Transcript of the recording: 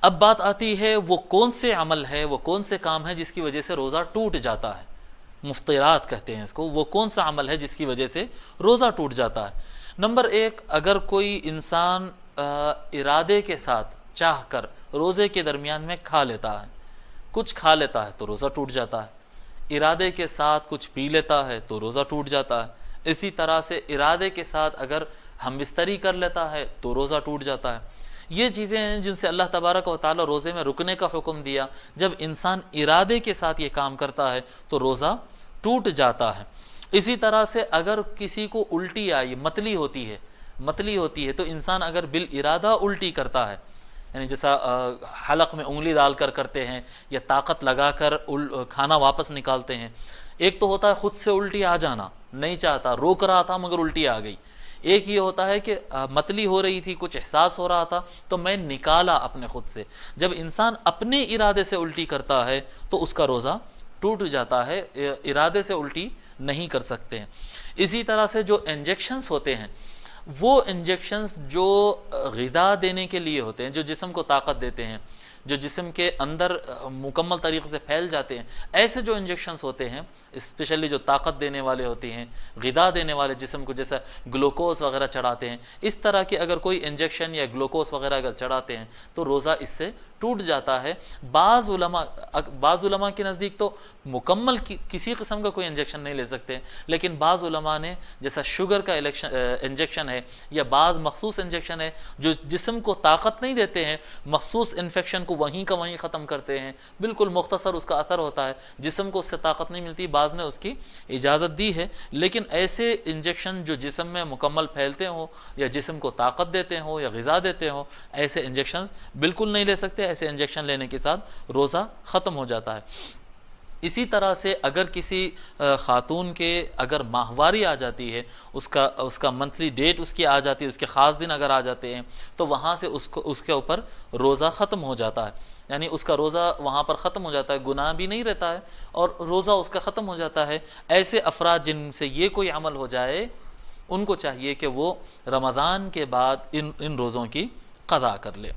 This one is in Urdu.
اب بات آتی ہے وہ کون سے عمل ہے، وہ کون سے کام ہے جس کی وجہ سے روزہ ٹوٹ جاتا ہے، مفطرات کہتے ہیں اس کو، وہ کون سا عمل ہے جس کی وجہ سے روزہ ٹوٹ جاتا ہے۔ نمبر ایک، اگر کوئی انسان ارادے کے ساتھ چاہ کر روزے کے درمیان میں کھا لیتا ہے، کچھ کھا لیتا ہے تو روزہ ٹوٹ جاتا ہے، ارادے کے ساتھ کچھ پی لیتا ہے تو روزہ ٹوٹ جاتا ہے، اسی طرح سے ارادے کے ساتھ اگر ہم بستری کر لیتا ہے تو روزہ ٹوٹ جاتا ہے۔ یہ چیزیں ہیں جن سے اللہ تبارک و تعالی روزے میں رکنے کا حکم دیا۔ جب انسان ارادے کے ساتھ یہ کام کرتا ہے تو روزہ ٹوٹ جاتا ہے۔ اسی طرح سے اگر کسی کو الٹی آئی، متلی ہوتی ہے تو انسان اگر بالارادہ الٹی کرتا ہے، یعنی جیسا حلق میں انگلی ڈال کر کرتے ہیں یا طاقت لگا کر کھانا واپس نکالتے ہیں، ایک تو ہوتا ہے خود سے الٹی آ جانا، نہیں چاہتا، روک رہا تھا مگر الٹی آ گئی۔ ایک یہ ہوتا ہے کہ متلی ہو رہی تھی، کچھ احساس ہو رہا تھا تو میں نکالا اپنے خود سے۔ جب انسان اپنے ارادے سے الٹی کرتا ہے تو اس کا روزہ ٹوٹ جاتا ہے، ارادے سے الٹی نہیں کر سکتے ہیں۔ اسی طرح سے جو انجیکشنز ہوتے ہیں، وہ انجیکشنز جو غذا دینے کے لیے ہوتے ہیں، جو جسم کو طاقت دیتے ہیں، جو جسم کے اندر مکمل طریقے سے پھیل جاتے ہیں، ایسے جو انجیکشنز ہوتے ہیں اسپیشلی جو طاقت دینے والے ہوتے ہیں، غذا دینے والے، جسم کو جیسا گلوکوز وغیرہ چڑھاتے ہیں، اس طرح کے اگر کوئی انجیکشن یا گلوکوز وغیرہ اگر چڑھاتے ہیں تو روزہ اس سے ٹوٹ جاتا ہے۔ بعض علماء کے نزدیک تو مکمل کسی قسم کا کوئی انجیکشن نہیں لے سکتے، لیکن بعض علماء نے جیسا شوگر کا انجیکشن ہے یا بعض مخصوص انجیکشن ہے جو جسم کو طاقت نہیں دیتے ہیں، مخصوص انفیکشن کو وہیں کا وہیں ختم کرتے ہیں، بالکل مختصر اس کا اثر ہوتا ہے، جسم کو اس سے طاقت نہیں ملتی، بعض نے اس کی اجازت دی ہے۔ لیکن ایسے انجیکشن جو جسم میں مکمل پھیلتے ہوں یا جسم کو طاقت دیتے ہوں یا غذا دیتے ہوں، ایسے انجیکشنز بالکل نہیں لے سکتے۔ ایسے انجیکشن لینے کے ساتھ روزہ ختم ہو جاتا ہے۔ اسی طرح سے اگر کسی خاتون کے اگر ماہواری آ جاتی ہے، اس کا منتھلی ڈیٹ اس کی آ جاتی ہے، اس کے خاص دن اگر آ جاتے ہیں تو وہاں سے اس کے اوپر روزہ ختم ہو جاتا ہے، یعنی اس کا روزہ وہاں پر ختم ہو جاتا ہے، گناہ بھی نہیں رہتا ہے اور روزہ اس کا ختم ہو جاتا ہے۔ ایسے افراد جن سے یہ کوئی عمل ہو جائے ان کو چاہیے کہ وہ رمضان کے بعد ان روزوں کی قضا کر لے۔